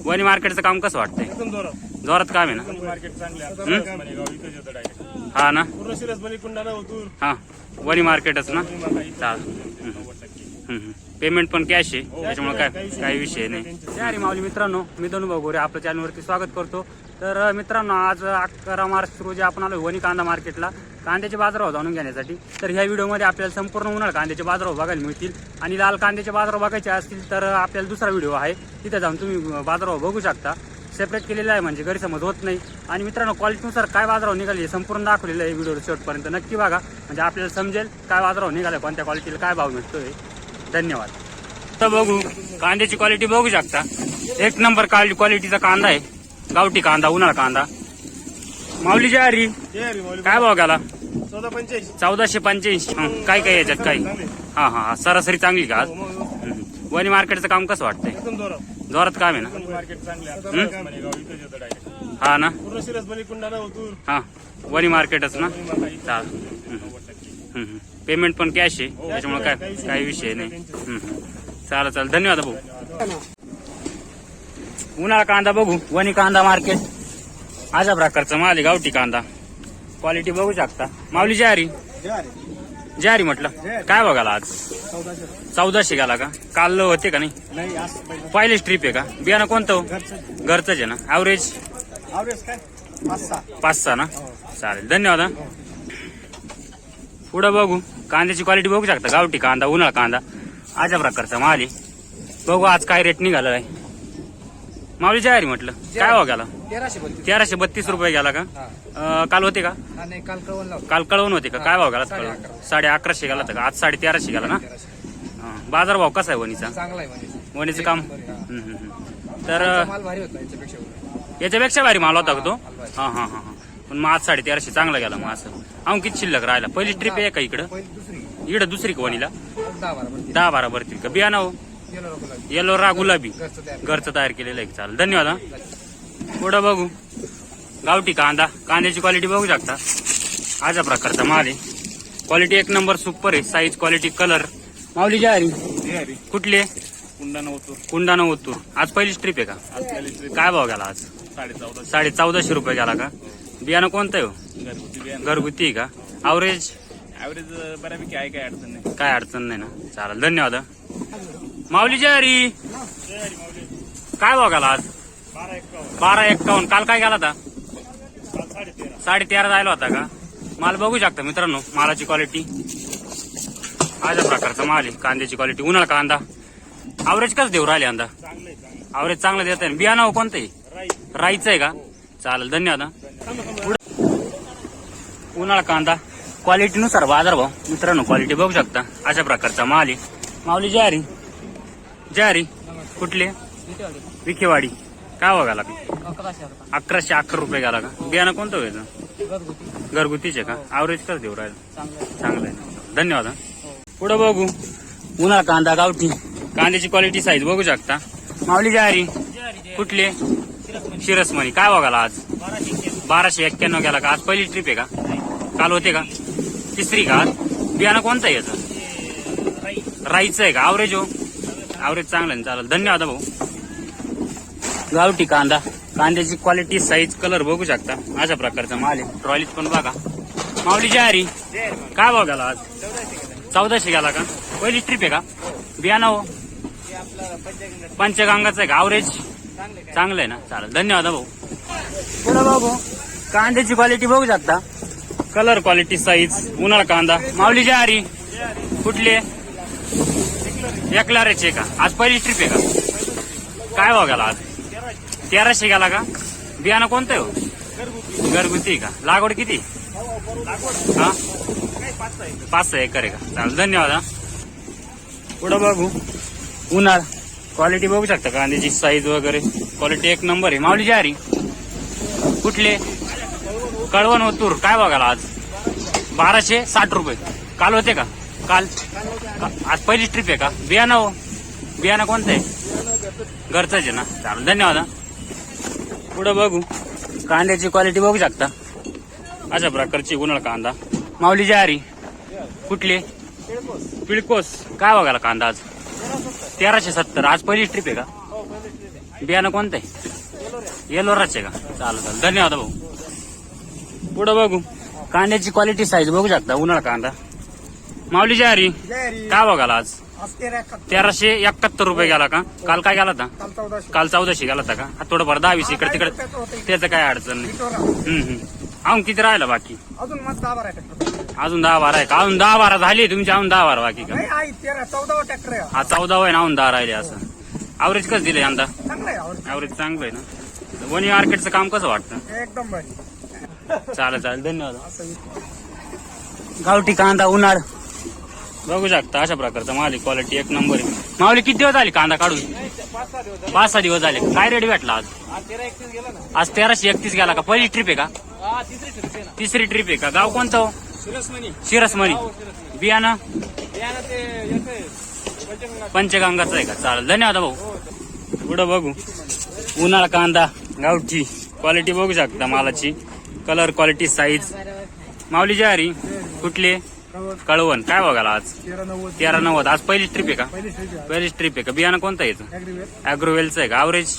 वणी मार्केटचं काम कसं वाटतंय? एकदम जोरात जोरात काम आहे ना? मार्केट चांगले हा ना? पूर्ण सिरस बली कुंडाला होतूर हा वणी मार्केटच ना? चाल पेमेंट पण कॅश आहे त्याच्यामुळे काही विषय नाही. अरे माऊली मित्रांनो, मी धनुभाऊ गोरे आपल्या चॅनलवरती स्वागत करतो. तर मित्रांनो, आज 11 मार्च रोजी आपण आलो वणी कांदा मार्केटला कांद्याचे बाजारभाव जाणून घेण्यासाठी. तर ह्या व्हिडिओमध्ये आपल्याला संपूर्ण उन्हाळा कांद्याचे बाजारभाव बघायला मिळतील आणि लाल कांद्याचे बाजारभाव बघायचे असतील तर आपल्याला दुसरा व्हिडिओ आहे, तिथे जाऊन तुम्ही बाजारभाव बघू शकता. सेपरेट केलेला आहे म्हणजे गैरसमज होत नाही. आणि मित्रांनो, क्वालिटीनुसार काय बाजारभाव निघाले संपूर्ण दाखवलेलं आहे व्हिडिओ शेवटपर्यंत नक्की बघा, म्हणजे आपल्याला समजेल काय बाजारभाव निघाला, कोणत्या क्वालिटीला काय भाव मिळतोय. धन्यवाद. तर बघू कांद्याची क्वालिटी बघू शकता. एक नंबर क्वालिटीचा कांदा आहे, गावठी कांदा, उन्हाळा कांदा. माऊली ज्वारी काय भाव गेला? 1485. काय काय याच्यात काय? हा हा सरासरी चांगली का आज? वणी मार्केटचं काम कसं वाटतंय? एकदम जोरात काम आहे ना? मार्केट चांगले हा ना? पूर्ण सिरस बली कुंडाला होतूर हा वणी मार्केटच ना? चाल पेमेंट पण कॅश आहे त्याच्यामुळे काही विषय नाही. चालेल धन्यवाद भाऊ. उन्हाळा कांदा बघू, वणी कांदा मार्केट अशा प्रकारचा माल आहे, गावठी कांदा. क्वालिटी बघू शकता. माऊली ज्वारी म्हटलं काय बघायला आज? 1400 गेला का? काल होते का नाही? पहिलीच ट्रिप आहे का? बियाणं कोणतं? घरचंच आहे ना? ऍव्हरेज 5-6 ना? चालेल धन्यवाद. पुढं बघू कांद्याची क्वालिटी बघू शकता, गावठी कांदा, उन्हाळा कांदा अशा प्रकारचा माल आहे. बघू आज काय रेट निघाला आहे. माऊली ज्वारी म्हटलं काय भाव गेला? 1332 रुपये गेला का? काल होते का? काल कळवून होते का? काय भाव गेला? 1150 गेला का? आज 1350 गेला ना? बाजार भाव कसा आहे वणीचा? वणीचं काम तर याच्यापेक्षा भारी माल होता का तो? हा हा हा पण मग आज 1350 चांगला गेला. मग असं अजून किती शिल्लक राहिला? पहिली ट्रिप आहे का इकडं? इकडं दुसरी का वणीला? 10-12 भरतील का? बियाणं हो येलो रा गुलाबी घरचं तयार केलेलं आहे. चालेल धन्यवाद. पुढं बघू गावठी कांदा, कांद्याची क्वालिटी बघू शकता अशा प्रकारचा माल आहे. क्वालिटी एक नंबर सुपर आहे, साईज क्वालिटी कलर. माऊली ज्वारी कुठली आहे? कुंडाना ओतूर. आज पहिलीच ट्रिप आहे का? काय भाव गेला आज? 1450 रुपये गेला का? बियाणं कोणतं आहे? घरगुती आहे का? ऍव्हरेज बऱ्यापैकी आहे, काय अडचण नाही. काय अडचण नाही ना? चालेल धन्यवाद. माऊली ज्वारी काय भाव गेला आज? 1251. काल काय गेला होता? 13.5 जायला होता का? माल बघू शकता मित्रांनो, मालाची क्वालिटी अशा प्रकारचा माल आहे. कांद्याची क्वालिटी उन्हाळा कांदा. ऍव्हरेज कसं देऊ राहिले? अंदा ऍव्हरेज चांगलं देत आहे. बियाणं कोणतं आहे? राईचं आहे का? चालेल धन्यवाद. उन्हाळा कांदा क्वालिटीनुसार बाजारभाव मित्रांनो, क्वालिटी बघू शकता अशा प्रकारचा माल आहे. माऊली ज्वारी कुठले? विखेवाडी. काय भाव गेला? 1111 रुपये गेला का? बियाणं कोणतं व्हायचं? घरगुतीचे का? ऍव्हरेज कसं देऊ राहिलं? चांगलं आहे. धन्यवाद. पुढं बघू उन्हाळा कांदा, गावठी कांद्याची क्वालिटी साईज बघू शकता. माऊली ज्वारी कुठले? शिरसमणी. काय भाव गेला आज? 1291 गेला का? आज पहिली ट्रिप आहे का? काल होते का? तिसरी का? बियाणं कोणतं आहे याचं? राईचं आहे का? ऍव्हरेज हो ऍव्हरेज चांगलं आहे. चालेल धन्यवाद भाऊ. गावठी कांदा, कांद्याची क्वालिटी साईज कलर बघू शकता अशा प्रकारचा माल आहे. ट्रॉलीज पण बघा. माऊली ज्वारी काय भाव गेला आज? 1400 गेला का? पहिली ट्रिप आहे का? बियाणं हो पंचगंगाचं आहे का? ऍव्हरेज चांगलं आहे ना? चालेल धन्यवाद भाऊ. पुढं बघू कांद्याची क्वालिटी बघू शकता, कलर क्वालिटी साईज उन्हाळा कांदा. माऊली ज्वारी कुठले? एकलारेचे का? आज पहिली ट्रिप आहे का? काय भाव गेला आज? 1300 गेला का? बियाणं कोणतं आहे? घरगुती का? लागवड किती? हा 5-6 एकर आहे का? चालेल धन्यवाद. पुढं बघू उन्हाळा क्वालिटी बघू शकता, कांद्याची साईज वगैरे क्वालिटी एक नंबर आहे. माऊली ज्वारी कुठले? कळवण ओतूर. काय बघायला आज? 1260 रुपये. काल होते का? काल आज पहिली ट्रिप आहे का? बियाणं हो बियाणं कोणतं आहे? घरचंच आहे ना? चालेल धन्यवाद. पुढं बघू कांद्याची क्वालिटी बघू शकता अशा प्रकारची उन्हाळा कांदा. माऊली ज्वारी कुठले? पिळकोस. काय बघायला कांदा आज? 1370. आज पहिली ट्रिप आहे का? बियाणं कोणतं आहे? येलोराचे का? चालेल चालेल, धन्यवाद भाऊ. पुढं बघू, कांद्याची क्वालिटी साईज बघू शकता. उन्हाळा कांदा माऊली जारी काय बघाला आज? 1371 रुपये गेला का? काल काय गेला होता? काल 1400 गेला होता का? हा थोडंफार 10-20 इकडे तिकडे, त्याचं काय अडचण नाही. अजून किती राहिलं बाकी? अजून मस्त 10-12 ट्रॅक्टर अजून 10-12 आहे का? अजून 10-12 झाली तुमची, अजून 10-12 बाकी का? नाही आई 13-14 ट्रॅक्टर आहे. हा 14 आहे ना, अजून 10 राहिले. असं ॲव्हरेज कसं दिलं यंदा? चांगलं आहे आवड. ॲव्हरेज चांगलं आहे ना. वनी मार्केटचं काम कसं वाटतं? एकदम भारी. चालेल चालेल, धन्यवाद. गावठी कांदा उन्हाळ बघू शकता, अशा प्रकारचा माल क्वालिटी एक नंबर आहे. माऊली किती दिवस झाले कांदा काढून? 5-6 दिवस झाले. काय रेट भेटला आज? आज 1331 गेला का? पहिली ट्रिप आहे का? तिसरी ट्रिप आहे का? गाव कोणतं हो? शिरसमणी. बियाणं पंचगंगाचं आहे का? चालेल, धन्यवाद भाऊ. पुढं बघू, उन्हाळा कांदा गावठी क्वालिटी बघू शकता मालाची, कलर क्वालिटी साईज. माऊली जारी कुठली? कळवण. काय बघायला आज? 1390. आज पहिली ट्रिप आहे का? पहिलीच ट्रिप आहे का? बियाणं कोणतं आहे याचं? अॅग्रोवेलचं आहे का? ॲव्हरेज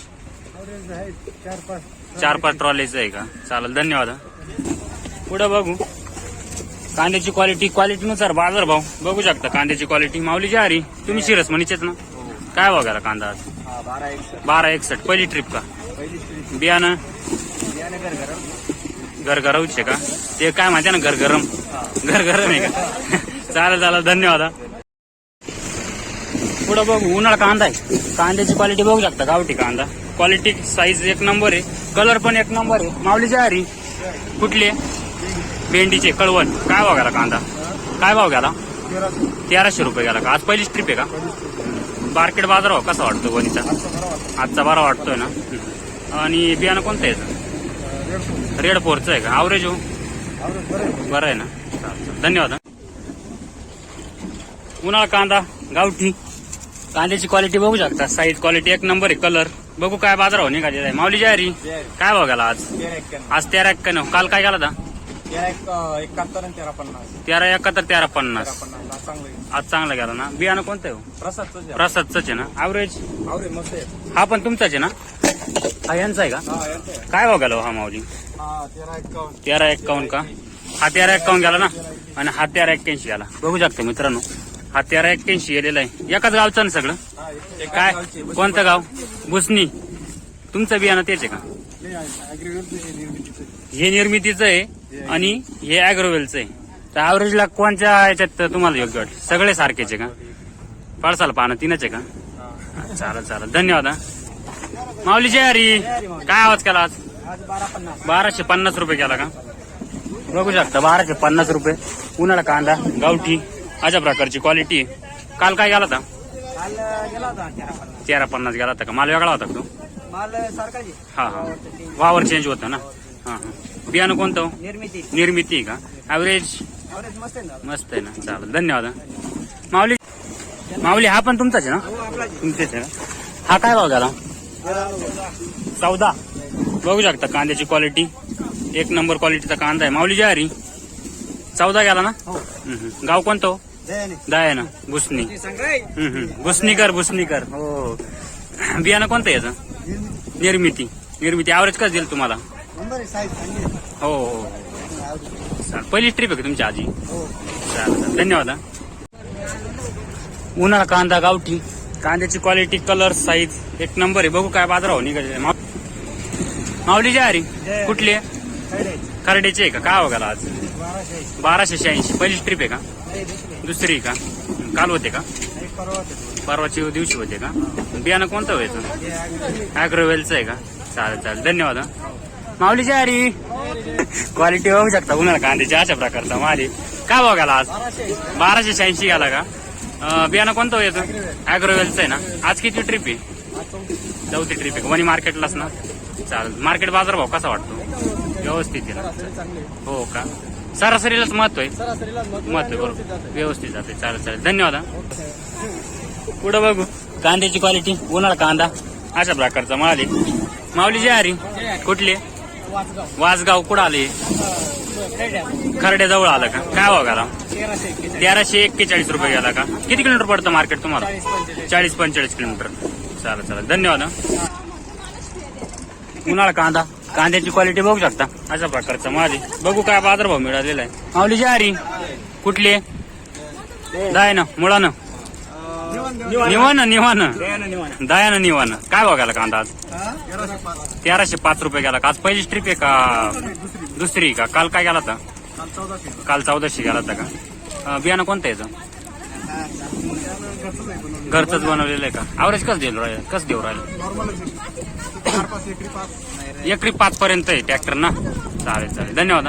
4-5 ट्रॉलीचं आहे का? चालेल, धन्यवाद. पुढं बघू, कांद्याची क्वालिटीनुसार बाजार भाव बघू शकता. कांद्याची क्वालिटी माऊली जारी तुम्ही शिरसमणीचेच ना? काय बघायला कांदा आज? 1261. पहिली ट्रिप का? बियाणं घरघरवचे का? ते काय म्हणते ना, घरगरम आहे का? चालेल चालेल, धन्यवाद. पुढं बघू, उन्हाळा कांदा आहे. कांद्याची क्वालिटी बघू शकता. गावठी कांदा क्वालिटी साईज एक नंबर आहे, कलर पण एक नंबर आहे. माऊली जारी कुठली? भेंडीचे कळवण. काय भाव गेला कांदा? काय भाव गेला? 1300 रुपये गेला का? आज पहिलीच ट्रिप आहे का? मार्केट बाजार भाव कसा वाटतो वनीचा? आजचा बरा वाटतोय ना. आणि बियाणं कोणतं आहे? रेड 4चं आहे का? ॲव्हरेज हो बरं आहे ना. धन्यवाद. उन्हाळा कांदा गावठी कांद्याची क्वालिटी बघू शकता. साईज क्वालिटी एक नंबर आहे. कलर बघू काय बाजार भाव निघाले आहे. माऊली जारी काय भाव गेला आज? आज 1391. काल काय गेला होता? 1371 1350. आज चांगला गेला ना. बियाणं कोणतं आहे? प्रसादच आहे ना. ॲव्हरेज हा पण तुमचाच आहे ना? हा यांचा आहे का? काय भाव गेला हा माऊली? 1351 का? हा 1351 गेला ना, आणि हा 1381 गेला. बघू शकता मित्रांनो, हा 1381 गेलेला आहे. एकाच गावचं ना सगळं? काय कोणतं गाव? भुसणी. तुमचं बियाणं तेच आहे का? हे निर्मितीचं आहे आणि हे अॅग्रोवेलचं आहे. तर ॲव्हरेजला कोणत्या याच्यात तुम्हाला योग्य वाटतं? सगळे सारखेच आहे का? पळसाला पानं 3च आहे का? चालेल चालेल, धन्यवाद. माऊली जयारी काय आवाज केला आज? 1250 रुपये केला का? बघू शकता 1250 रुपये. उन्हाळा कांदा गावठी अशा प्रकारची क्वालिटी. काल काय गेला होता? 1350 गेला होता का? माल वेगळा होता का तो? हा हा, वावर चेंज होता ना. हा हा. बियाणं कोणतं? निर्मिती का? ॲव्हरेज मस्त आहे ना. चालेल, धन्यवाद. माऊली हा पण तुमचाच आहे ना? तुमचेच आहे ना. हा काय भाव झाला? 14. बघू शकता कांद्याची क्वालिटी एक नंबर क्वालिटीचा कांदा आहे. माऊली जारी 14 गेला ना. गाव कोणतं? दयाना भुसणी. भुसणीकर हो. बियाणं कोणतं याचं? निर्मिती. ॲव्हरेज कसं दिलं तुम्हाला? हो हो. पहिली ट्रिप आहे का तुमची आजी? चालेल, धन्यवाद. उन्हाळा कांदा गावठी कांद्याची क्वालिटी कलर साईज एक नंबर आहे. बघू काय बाजार भाव निघाले. माऊली जारी कुठली आहे? खरडेची आहे का? काय हो गेला आज? 1286. पहिलीच ट्रिप आहे का? दुसरी का? काल होते का? परवाच्या दिवशी होते का? बियाणं कोणतं व्हायचं? अॅग्रोवेलचं आहे का? चालेल चालेल, धन्यवाद. माऊली जारी क्वालिटी बघू शकता. उन्हाळा कांद्याची अशा प्रकारचा माल आहे. काय भाव गेला आज? 1286 गेला का? बियाणं कोणतं येतं? अॅग्रोवेलचं आहे ना. आज किती ट्रिप आहे? 4थी ट्रिप आहे. वणी मार्केटलाच ना. चालेल, मार्केट बाजार भाव कसा वाटतो? व्यवस्थित आहे ना? हो का? सरासरीलाच महत्व आहे. महत्व बरोबर, व्यवस्थित जाते. चालेल चालेल, धन्यवाद. पुढं बघू कांद्याची क्वालिटी. उन्हाळा कांदा अशा प्रकारचा माल आहे. माऊली जारी कुठली? वासगाव. कुठं आले? खरड्याजवळ आलं का? काय भाव गेला? 1341 रुपये गेला का? किती किलोमीटर पडतं मार्केट तुम्हाला? 40-45 किलोमीटर. चालेल चालेल, धन्यवाद. उन्हाळा कांदा, कांद्याची क्वालिटी बघू शकता. अशा प्रकारचा माल आहे. बघू काय बाजारभाव मिळालेला आहे. माऊली जारी कुठली दाय ना मुळा ना निवान दयानं निवान. काय बघायला कांदा आज 1305 रुपये गेला का? आज पहिली ट्रिप आहे का दुसरी का? काल काय गेला होता? काल 1400 गेला होता का? बियाणं कोणतं याचं? घरचंच बनवलेलं आहे का? ॲव्हरेज कसं देऊ राहिलं? एकरी 5 पर्यंत आहे ट्रॅक्टर ना. चालेल धन्यवाद.